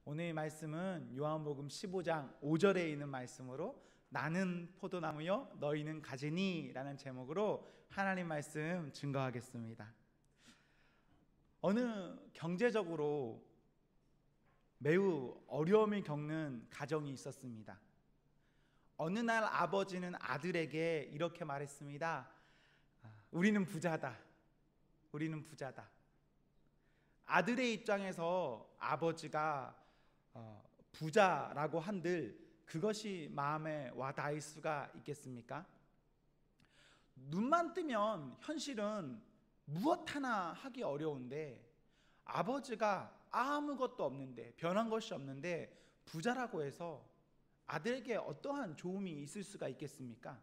오늘 말씀은 요한복음 15장 5절에 있는 말씀으로 나는 포도나무요 너희는 가지니 라는 제목으로 하나님 말씀 증거하겠습니다. 어느 경제적으로 매우 어려움을 겪는 가정이 있었습니다. 어느 날 아버지는 아들에게 이렇게 말했습니다. 우리는 부자다. 우리는 부자다. 아들의 입장에서 아버지가 부자라고 한들 그것이 마음에 와 닿을 수가 있겠습니까? 눈만 뜨면 현실은 무엇 하나 하기 어려운데 아버지가 아무것도 없는데, 변한 것이 없는데 부자라고 해서 아들에게 어떠한 도움이 있을 수가 있겠습니까?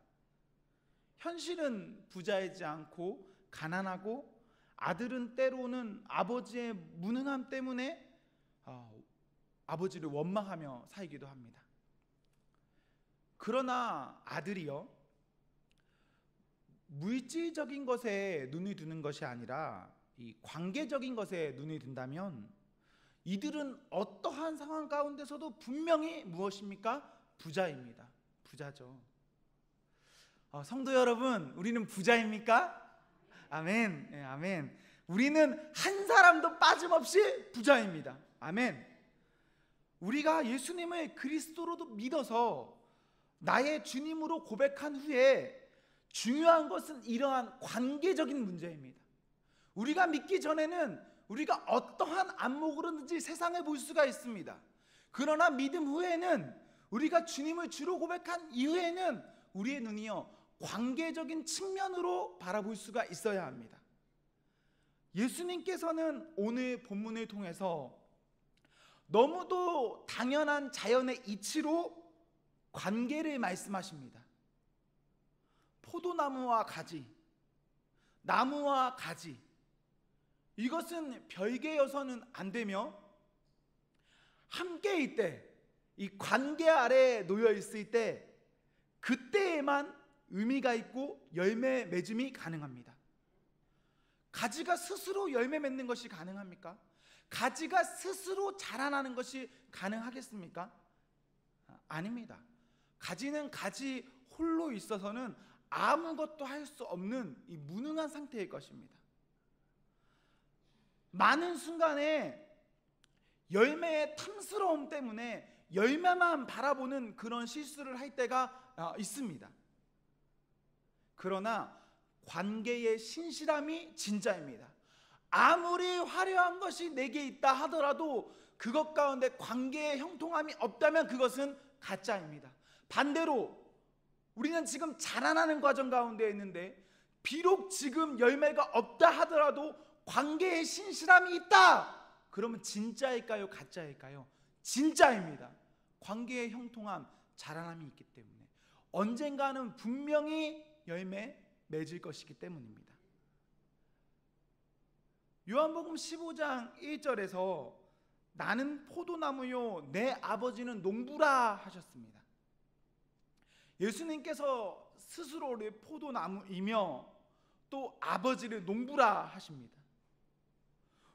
현실은 부자이지 않고 가난하고, 아들은 때로는 아버지의 무능함 때문에 아버지를 원망하며 살기도 합니다. 그러나 아들이요, 물질적인 것에 눈이 드는 것이 아니라 이 관계적인 것에 눈이 든다면 이들은 어떠한 상황 가운데서도 분명히 무엇입니까? 부자입니다. 부자죠. 성도 여러분, 우리는 부자입니까? 아멘. 네, 아멘. 우리는 한 사람도 빠짐없이 부자입니다. 아멘. 우리가 예수님을 그리스도로도 믿어서 나의 주님으로 고백한 후에 중요한 것은 이러한 관계적인 문제입니다. 우리가 믿기 전에는 우리가 어떠한 안목으로든지 세상을 볼 수가 있습니다. 그러나 믿음 후에는, 우리가 주님을 주로 고백한 이후에는 우리의 눈이요 관계적인 측면으로 바라볼 수가 있어야 합니다. 예수님께서는 오늘 본문을 통해서 너무도 당연한 자연의 이치로 관계를 말씀하십니다. 포도나무와 가지, 나무와 가지, 이것은 별개여서는 안 되며 함께일 때, 이 관계 아래에 놓여 있을 때 그때에만 의미가 있고 열매 맺음이 가능합니다. 가지가 스스로 열매 맺는 것이 가능합니까? 가지가 스스로 자라나는 것이 가능하겠습니까? 아닙니다. 가지는 가지 홀로 있어서는 아무것도 할 수 없는 이 무능한 상태일 것입니다. 많은 순간에 열매의 탐스러움 때문에 열매만 바라보는 그런 실수를 할 때가 있습니다. 그러나 관계의 신실함이 진짜입니다. 아무리 화려한 것이 내게 있다 하더라도 그것 가운데 관계의 형통함이 없다면 그것은 가짜입니다. 반대로 우리는 지금 자라나는 과정 가운데 있는데 비록 지금 열매가 없다 하더라도 관계의 신실함이 있다, 그러면 진짜일까요? 가짜일까요? 진짜입니다. 관계의 형통함, 자라남이 있기 때문에 언젠가는 분명히 열매 맺을 것이기 때문입니다. 요한복음 15장 1절에서 나는 포도나무요 내 아버지는 농부라 하셨습니다. 예수님께서 스스로를 포도나무이며 또 아버지를 농부라 하십니다.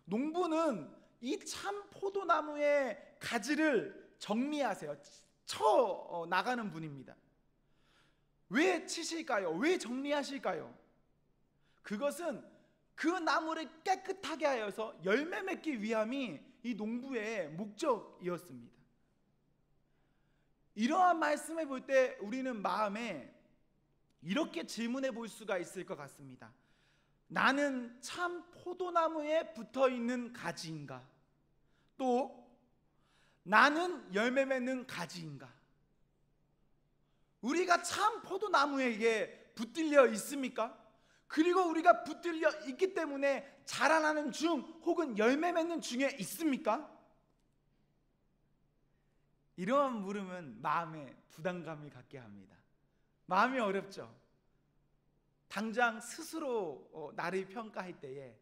농부는 이 참 포도나무의 가지를 정리하세요. 쳐 나가는 분입니다. 왜 치실까요? 왜 정리하실까요? 그것은 그 나무를 깨끗하게 하여서 열매 맺기 위함이 이 농부의 목적이었습니다. 이러한 말씀을 볼 때 우리는 마음에 이렇게 질문해 볼 수가 있을 것 같습니다. 나는 참 포도나무에 붙어있는 가지인가? 또 나는 열매 맺는 가지인가? 우리가 참 포도나무에게 붙들려 있습니까? 그리고 우리가 붙들려 있기 때문에 자라나는 중 혹은 열매 맺는 중에 있습니까? 이러한 물음은 마음에 부담감을 갖게 합니다. 마음이 어렵죠. 당장 스스로 나를 평가할 때에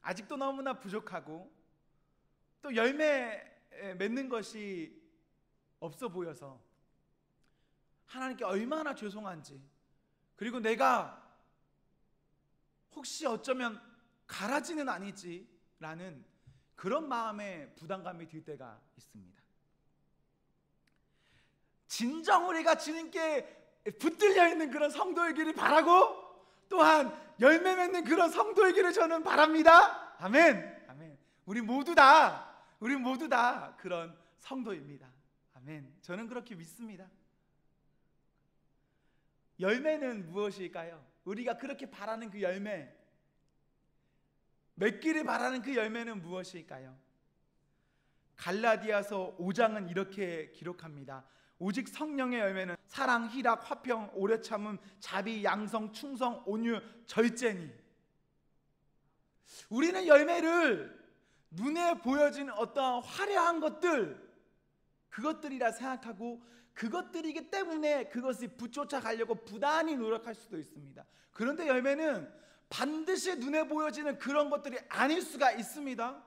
아직도 너무나 부족하고 또 열매 맺는 것이 없어 보여서 하나님께 얼마나 죄송한지, 그리고 내가 혹시 어쩌면 가라지는 아니지라는 그런 마음에 부담감이 들 때가 있습니다. 진정 우리가 주님께 붙들려 있는 그런 성도이기를 바라고, 또한 열매 맺는 그런 성도이기를 저는 바랍니다. 아멘. 아멘. 우리 모두 다 그런 성도입니다. 아멘. 저는 그렇게 믿습니다. 열매는 무엇일까요? 우리가 그렇게 바라는 그 열매, 맺기를 바라는 그 열매는 무엇일까요? 갈라디아서 5장은 이렇게 기록합니다. 오직 성령의 열매는 사랑, 희락, 화평, 오래 참음, 자비, 양성, 충성, 온유, 절제니. 우리는 열매를 눈에 보여지는 어떠한 화려한 것들, 그것들이라 생각하고 그것들이기 때문에 그것을 붙여쳐 가려고 부단히 노력할 수도 있습니다. 그런데 열매는 반드시 눈에 보여지는 그런 것들이 아닐 수가 있습니다.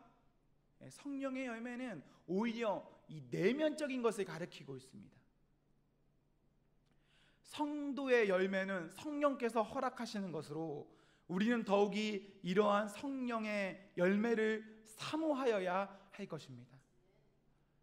성령의 열매는 오히려 이 내면적인 것을 가리키고 있습니다. 성도의 열매는 성령께서 허락하시는 것으로 우리는 더욱이 이러한 성령의 열매를 사모하여야 할 것입니다.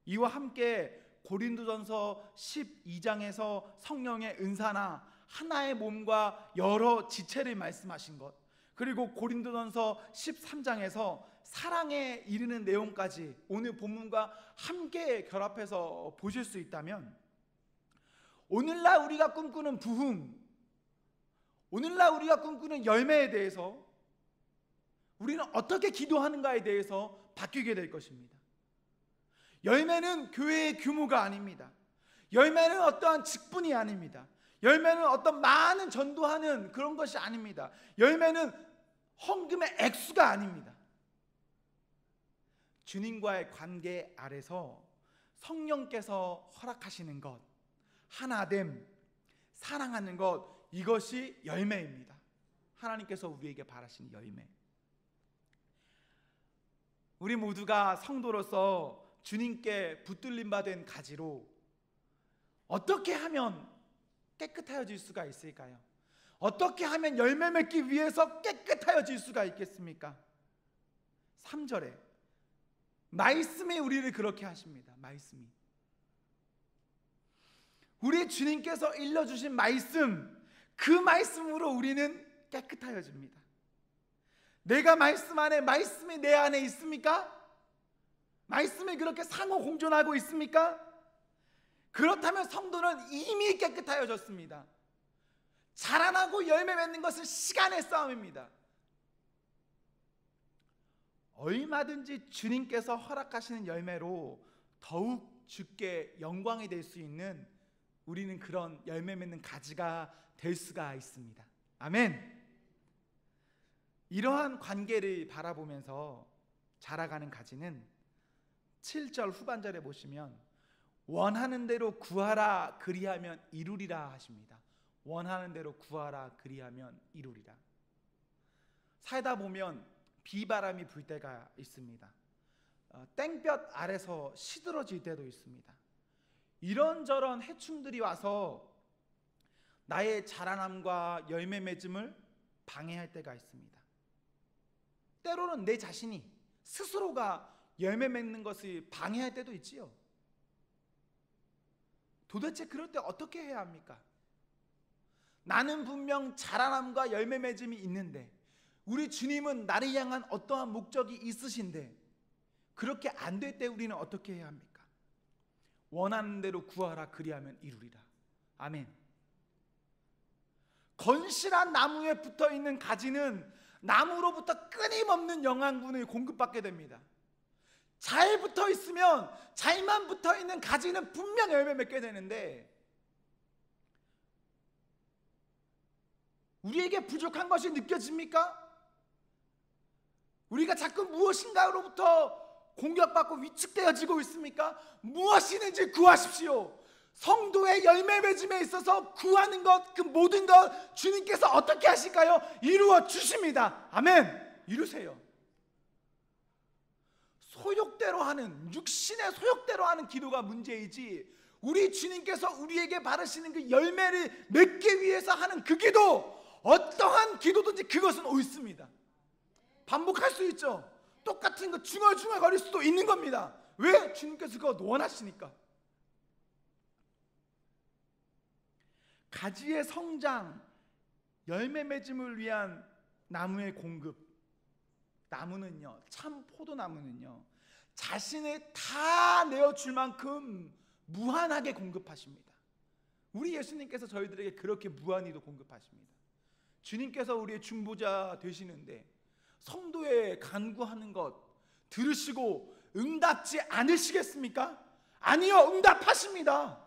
이와 함께 고린도전서 12장에서 성령의 은사나 하나의 몸과 여러 지체를 말씀하신 것, 그리고 고린도전서 13장에서 사랑에 이르는 내용까지 오늘 본문과 함께 결합해서 보실 수 있다면, 오늘날 우리가 꿈꾸는 부흥, 오늘날 우리가 꿈꾸는 열매에 대해서 우리는 어떻게 기도하는가에 대해서 바뀌게 될 것입니다. 열매는 교회의 규모가 아닙니다. 열매는 어떠한 직분이 아닙니다. 열매는 어떤 많은 전도하는 그런 것이 아닙니다. 열매는 헌금의 액수가 아닙니다. 주님과의 관계 아래서 성령께서 허락하시는 것, 하나됨, 사랑하는 것, 이것이 열매입니다. 하나님께서 우리에게 바라시는 열매. 우리 모두가 성도로서 주님께 붙들림 받은 가지로 어떻게 하면 깨끗하여질 수가 있을까요? 어떻게 하면 열매 맺기 위해서 깨끗하여질 수가 있겠습니까? 3절에 말씀이 우리를 그렇게 하십니다. 말씀이, 우리 주님께서 일러주신 말씀, 그 말씀으로 우리는 깨끗하여집니다. 내가 말씀 안에, 말씀이 내 안에 있습니까? 말씀이 그렇게 상호 공존하고 있습니까? 그렇다면 성도는 이미 깨끗하여졌습니다. 자라나고 열매 맺는 것은 시간의 싸움입니다. 얼마든지 주님께서 허락하시는 열매로 더욱 주께 영광이 될 수 있는, 우리는 그런 열매 맺는 가지가 될 수가 있습니다. 아멘. 이러한 관계를 바라보면서 자라가는 가지는 7절 후반절에 보시면 원하는 대로 구하라 그리하면 이루리라 하십니다. 원하는 대로 구하라 그리하면 이루리라. 살다 보면 비바람이 불 때가 있습니다. 땡볕 아래서 시들어질 때도 있습니다. 이런저런 해충들이 와서 나의 자라남과 열매 맺음을 방해할 때가 있습니다. 때로는 내 자신이 스스로가 열매 맺는 것을 방해할 때도 있지요. 도대체 그럴 때 어떻게 해야 합니까? 나는 분명 자라남과 열매 맺음이 있는데, 우리 주님은 나를 향한 어떠한 목적이 있으신데, 그렇게 안 될 때 우리는 어떻게 해야 합니까? 원하는 대로 구하라 그리하면 이루리라. 아멘. 건실한 나무에 붙어있는 가지는 나무로부터 끊임없는 영양분을 공급받게 됩니다. 잘 붙어있으면, 잘만 붙어있는 가지는 분명 열매 맺게 되는데, 우리에게 부족한 것이 느껴집니까? 우리가 자꾸 무엇인가로부터 공격받고 위축되어지고 있습니까? 무엇이든지 구하십시오. 성도의 열매 맺음에 있어서 구하는 것, 그 모든 것 주님께서 어떻게 하실까요? 이루어 주십니다. 아멘. 이루세요. 소욕대로 하는, 육신의 소욕대로 하는 기도가 문제이지, 우리 주님께서 우리에게 바라시는 그 열매를 맺기 위해서 하는 그 기도, 어떠한 기도든지 그것은 옳습니다. 반복할 수 있죠. 똑같은 거 중얼중얼 거릴 수도 있는 겁니다. 왜? 주님께서 그거 원하시니까. 가지의 성장, 열매 맺음을 위한 나무의 공급. 나무는요, 참 포도나무는요, 자신을 다 내어줄 만큼 무한하게 공급하십니다. 우리 예수님께서 저희들에게 그렇게 무한히도 공급하십니다. 주님께서 우리의 중보자 되시는데 성도의 간구하는 것 들으시고 응답지 않으시겠습니까? 아니요, 응답하십니다.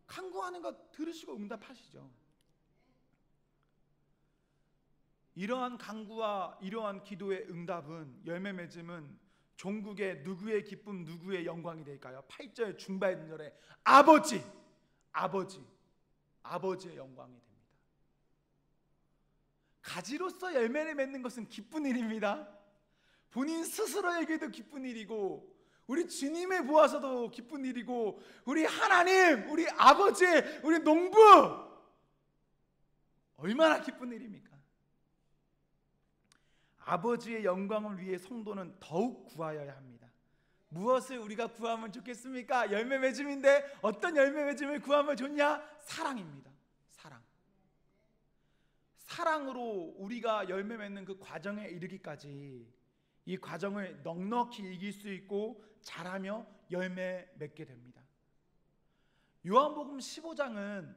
간구하는 것 들으시고 응답하시죠. 이러한 간구와 이러한 기도의 응답은, 열매 맺음은 종국의 누구의 기쁨, 누구의 영광이 될까요? 8절 중반절에 아버지의 영광이 됩니다. 가지로서 열매를 맺는 것은 기쁜 일입니다. 본인 스스로에게도 기쁜 일이고, 우리 주님을 보아서도 기쁜 일이고, 우리 하나님, 우리 아버지, 우리 농부, 얼마나 기쁜 일입니까? 아버지의 영광을 위해 성도는 더욱 구하여야 합니다. 무엇을 우리가 구하면 좋겠습니까? 열매 맺음인데 어떤 열매 맺음을 구하면 좋냐? 사랑입니다. 사랑으로 우리가 열매 맺는 그 과정에 이르기까지 이 과정을 넉넉히 이길 수 있고 잘하며 열매 맺게 됩니다. 요한복음 15장은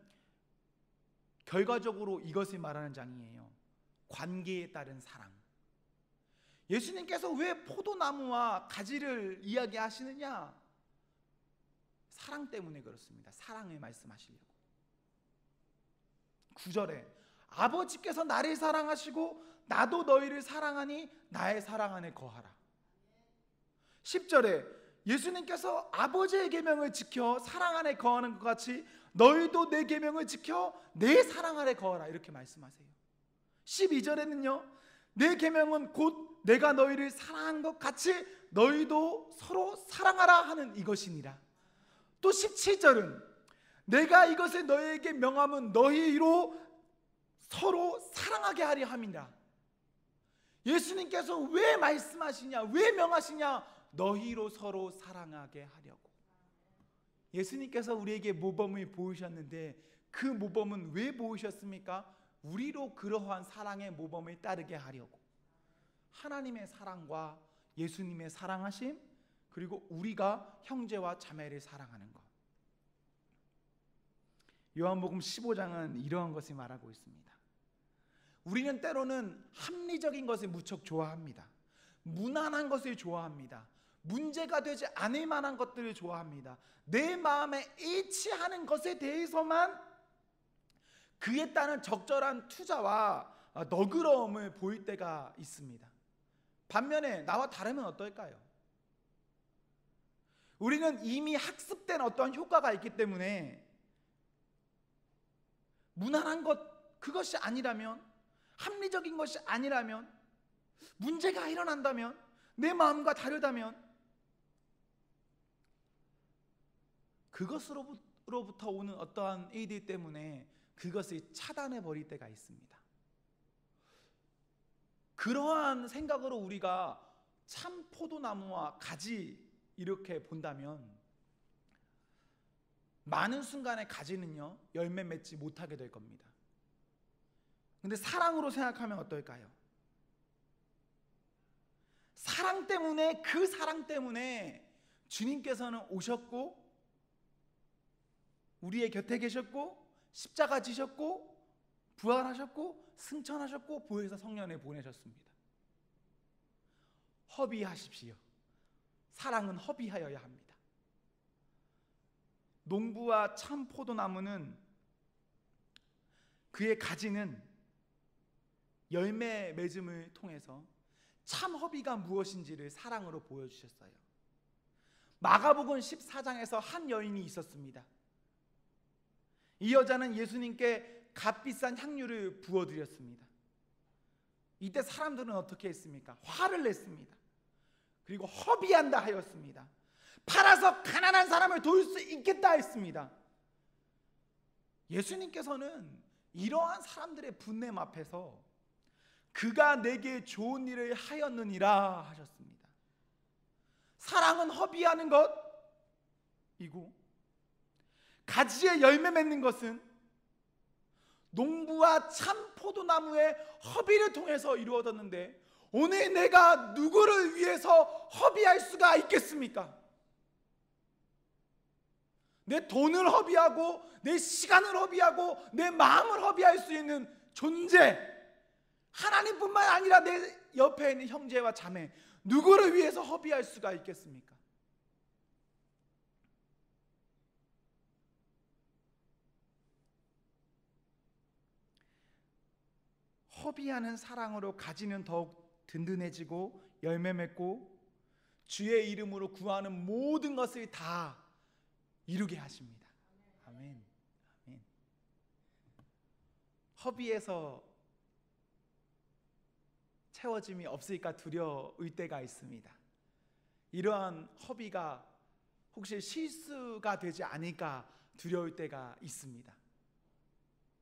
결과적으로 이것을 말하는 장이에요. 관계에 따른 사랑. 예수님께서 왜 포도나무와 가지를 이야기하시느냐? 사랑 때문에 그렇습니다. 사랑을 말씀하시려고. 9절에 아버지께서 나를 사랑하시고 나도 너희를 사랑하니 나의 사랑 안에 거하라. 10절에 예수님께서 아버지의 계명을 지켜 사랑 안에 거하는 것 같이 너희도 내 계명을 지켜 내 사랑 안에 거하라, 이렇게 말씀하세요. 12절에는요, 내 계명은 곧 내가 너희를 사랑한 것 같이 너희도 서로 사랑하라 하는 이것이니라. 또 17절은 내가 이것을 너희에게 명함은 너희로 서로 사랑하게 하려 함이라. 예수님께서 왜 말씀하시냐, 왜 명하시냐? 너희로 서로 사랑하게 하려고. 예수님께서 우리에게 모범을 보이셨는데 그 모범은 왜 보이셨습니까? 우리로 그러한 사랑의 모범을 따르게 하려고. 하나님의 사랑과 예수님의 사랑하심, 그리고 우리가 형제와 자매를 사랑하는 것. 요한복음 15장은 이러한 것을 말하고 있습니다. 우리는 때로는 합리적인 것을 무척 좋아합니다. 무난한 것을 좋아합니다. 문제가 되지 않을 만한 것들을 좋아합니다. 내 마음에 일치하는 것에 대해서만 그에 따른 적절한 투자와 너그러움을 보일 때가 있습니다. 반면에 나와 다르면 어떨까요? 우리는 이미 학습된 어떠한 효과가 있기 때문에 무난한 것, 그것이 아니라면, 합리적인 것이 아니라면, 문제가 일어난다면, 내 마음과 다르다면 그것으로부터 오는 어떠한 일들 때문에 그것을 차단해 버릴 때가 있습니다. 그러한 생각으로 우리가 참 포도나무와 가지 이렇게 본다면 많은 순간에 가지는요, 열매 맺지 못하게 될 겁니다. 근데 사랑으로 생각하면 어떨까요? 사랑 때문에, 그 사랑 때문에 주님께서는 오셨고 우리의 곁에 계셨고 십자가 지셨고 부활하셨고 승천하셨고 보혜사 성령을 보내셨습니다. 허비하십시오. 사랑은 허비하여야 합니다. 농부와 참 포도나무는, 그의 가지는 열매 맺음을 통해서 참 허비가 무엇인지를 사랑으로 보여주셨어요. 마가복음 14장에서 한 여인이 있었습니다. 이 여자는 예수님께 값비싼 향유를 부어드렸습니다. 이때 사람들은 어떻게 했습니까? 화를 냈습니다. 그리고 허비한다 하였습니다. 팔아서 가난한 사람을 도울 수 있겠다 했습니다. 예수님께서는 이러한 사람들의 분냄 앞에서 그가 내게 좋은 일을 하였느니라 하셨습니다. 사랑은 허비하는 것이고, 가지에 열매 맺는 것은 농부와 참 포도나무의 허비를 통해서 이루어졌는데, 오늘 내가 누구를 위해서 허비할 수가 있겠습니까? 내 돈을 허비하고 내 시간을 허비하고 내 마음을 허비할 수 있는 존재, 하나님뿐만 아니라 내 옆에 있는 형제와 자매, 누구를 위해서 허비할 수가 있겠습니까? 허비하는 사랑으로 가지는 더욱 든든해지고 열매 맺고 주의 이름으로 구하는 모든 것을 다 이루게 하십니다. 아멘. 아멘. 허비에서 채워짐이 없을까 두려울 때가 있습니다. 이러한 허비가 혹시 실수가 되지 않을까 두려울 때가 있습니다.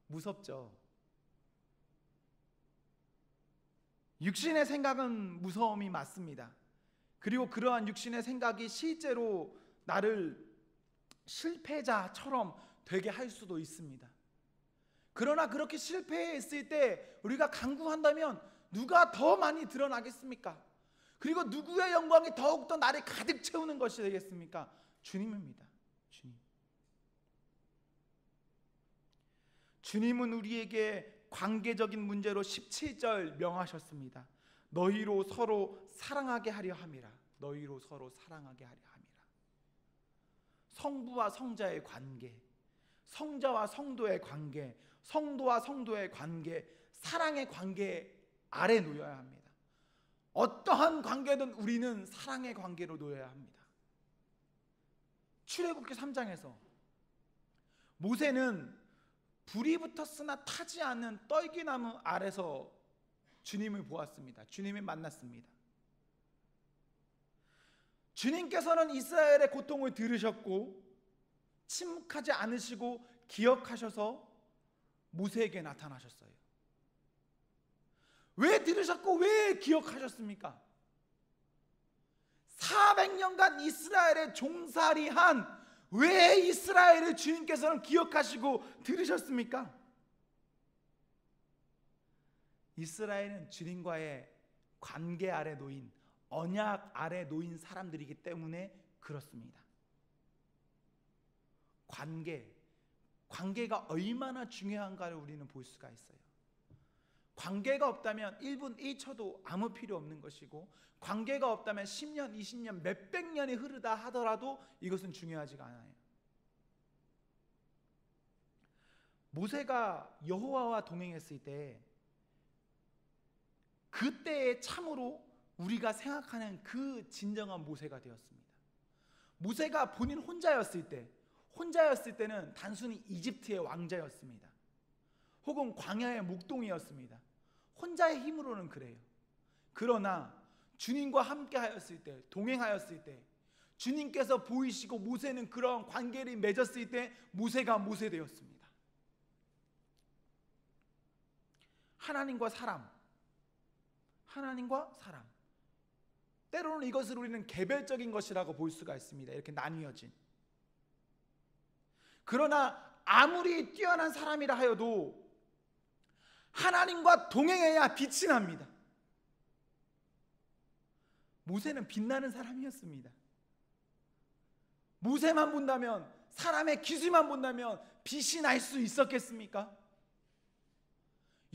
무섭죠. 육신의 생각은 무서움이 맞습니다. 그리고 그러한 육신의 생각이 실제로 나를 실패자처럼 되게 할 수도 있습니다. 그러나 그렇게 실패했을 때 우리가 간구한다면 누가 더 많이 드러나겠습니까? 그리고 누구의 영광이 더욱더 나를 가득 채우는 것이 되겠습니까? 주님입니다. 주님. 주님은 우리에게 관계적인 문제로 17절 명하셨습니다. 너희로 서로 사랑하게 하려 함이라. 너희로 서로 사랑하게 하려 함이라. 성부와 성자의 관계, 성자와 성도의 관계, 성도와 성도의 관계, 사랑의 관계 아래 놓여야 합니다. 어떠한 관계든 우리는 사랑의 관계로 놓여야 합니다. 출애굽기 3장에서 모세는 불이 붙었으나 타지 않는 떨기나무 아래서 주님을 보았습니다. 주님을 만났습니다. 주님께서는 이스라엘의 고통을 들으셨고 침묵하지 않으시고 기억하셔서 모세에게 나타나셨어요. 왜 들으셨고 왜 기억하셨습니까? 400년간 이스라엘의 종살이한 왜 이스라엘을 주님께서는 기억하시고 들으셨습니까? 이스라엘은 주님과의 관계 아래 놓인, 언약 아래 놓인 사람들이기 때문에 그렇습니다. 관계가 얼마나 중요한가를 우리는 볼 수가 있어요. 관계가 없다면 1분 1초도 아무 필요 없는 것이고, 관계가 없다면 10년, 20년, 몇백 년이 흐르다 하더라도 이것은 중요하지가 않아요. 모세가 여호와와 동행했을 때, 그때에 참으로 우리가 생각하는 그 진정한 모세가 되었습니다. 모세가 본인 혼자였을 때는 단순히 이집트의 왕자였습니다. 혹은 광야의 목동이었습니다. 혼자의 힘으로는 그래요. 그러나 주님과 함께 하였을 때, 동행하였을 때, 주님께서 보이시고 모세는 그런 관계를 맺었을 때 모세가 모세 되었습니다. 하나님과 사람. 때로는 이것을 우리는 개별적인 것이라고 볼 수가 있습니다. 이렇게 나뉘어진. 그러나 아무리 뛰어난 사람이라 하여도 하나님과 동행해야 빛이 납니다. 모세는 빛나는 사람이었습니다. 모세만 본다면, 사람의 기술만 본다면 빛이 날 수 있었겠습니까?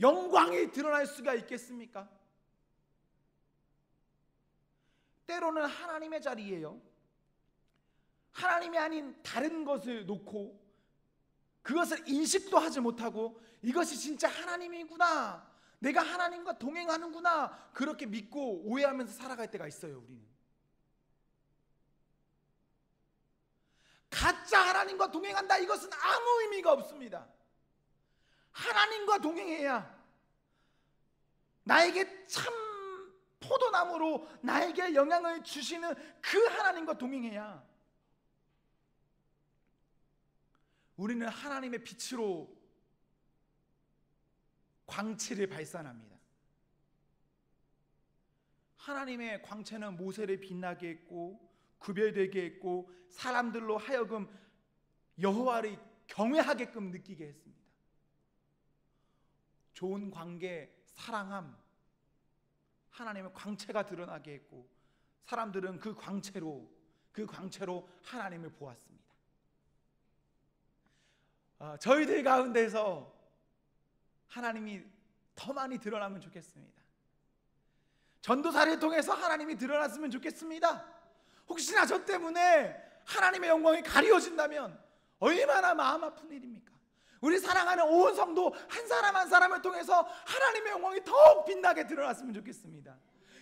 영광이 드러날 수가 있겠습니까? 때로는 하나님의 자리예요. 하나님이 아닌 다른 것을 놓고 그것을 인식도 하지 못하고 이것이 진짜 하나님이구나, 내가 하나님과 동행하는구나, 그렇게 믿고 오해하면서 살아갈 때가 있어요. 우리는 가짜 하나님과 동행한다, 이것은 아무 의미가 없습니다. 하나님과 동행해야 나에게 참 포도나무로 나에게 영향을 주시는 그 하나님과 동행해야 우리는 하나님의 빛으로 광채를 발산합니다. 하나님의 광채는 모세를 빛나게 했고 구별되게 했고 사람들로 하여금 여호와를 경외하게끔 느끼게 했습니다. 좋은 관계, 사랑함, 하나님의 광채가 드러나게 했고 사람들은 그 광채로 하나님을 보았습니다. 저희들 가운데서 하나님이 더 많이 드러나면 좋겠습니다. 전도사를 통해서 하나님이 드러났으면 좋겠습니다. 혹시나 저 때문에 하나님의 영광이 가리워진다면 얼마나 마음 아픈 일입니까? 우리 사랑하는 온 성도 한 사람 한 사람을 통해서 하나님의 영광이 더욱 빛나게 드러났으면 좋겠습니다.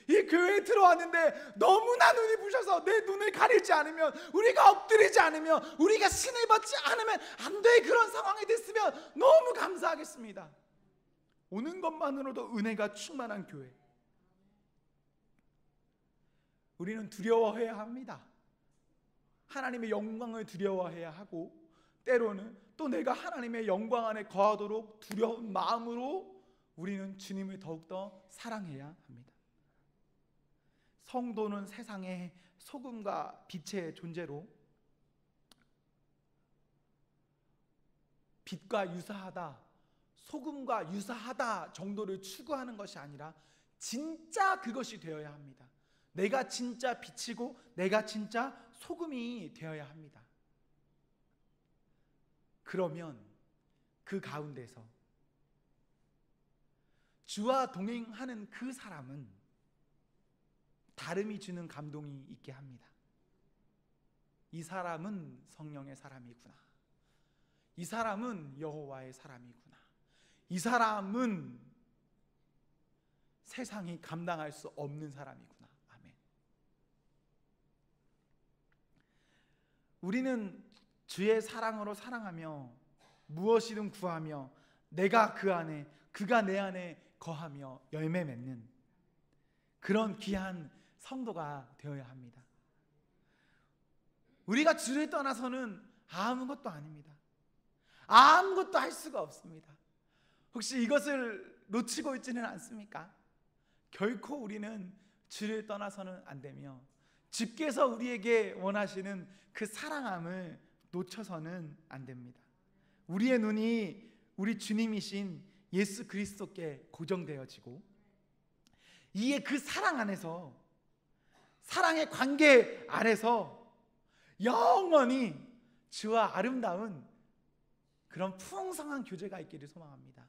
이 교회에 들어왔는데 너무나 눈이 부셔서 내 눈을 가리지 않으면, 우리가 엎드리지 않으면, 우리가 신을 받지 않으면 안 될 그런 상황이 됐으면 너무 감사하겠습니다. 오는 것만으로도 은혜가 충만한 교회. 우리는 두려워해야 합니다. 하나님의 영광을 두려워해야 하고 때로는 또 내가 하나님의 영광 안에 거하도록 두려운 마음으로 우리는 주님을 더욱더 사랑해야 합니다. 성도는 세상의 소금과 빛의 존재로 빛과 유사하다, 소금과 유사하다 정도를 추구하는 것이 아니라 진짜 그것이 되어야 합니다. 내가 진짜 빛이고 내가 진짜 소금이 되어야 합니다. 그러면 그 가운데서 주와 동행하는 그 사람은 다름이 주는 감동이 있게 합니다. 이 사람은 성령의 사람이구나. 이 사람은 여호와의 사람이구나. 이 사람은 세상이 감당할 수 없는 사람이구나. 아멘. 우리는 주의 사랑으로 사랑하며 무엇이든 구하며 내가 그 안에, 그가 내 안에 거하며 열매 맺는 그런 귀한 성도가 되어야 합니다. 우리가 주를 떠나서는 아무것도 아닙니다. 아무것도 할 수가 없습니다. 혹시 이것을 놓치고 있지는 않습니까? 결코 우리는 주를 떠나서는 안 되며 주께서 우리에게 원하시는 그 사랑함을 놓쳐서는 안 됩니다. 우리의 눈이 우리 주님이신 예수 그리스도께 고정되어지고 이에 그 사랑 안에서, 사랑의 관계 아래서 영원히 주와 아름다운 그런 풍성한 교제가 있기를 소망합니다.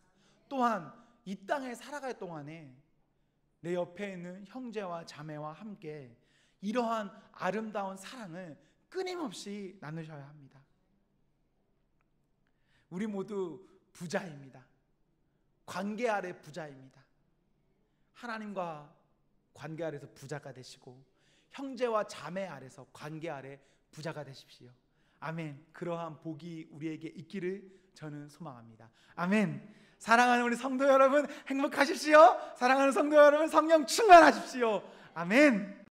또한 이 땅에 살아갈 동안에 내 옆에 있는 형제와 자매와 함께 이러한 아름다운 사랑을 끊임없이 나누셔야 합니다. 우리 모두 부자입니다. 관계 아래 부자입니다. 하나님과 관계 아래서 부자가 되시고 형제와 자매 아래서 관계 아래 부자가 되십시오. 아멘. 그러한 복이 우리에게 있기를 저는 소망합니다. 아멘. 사랑하는 우리 성도 여러분 행복하십시오. 사랑하는 성도 여러분 성령 충만하십시오. 아멘.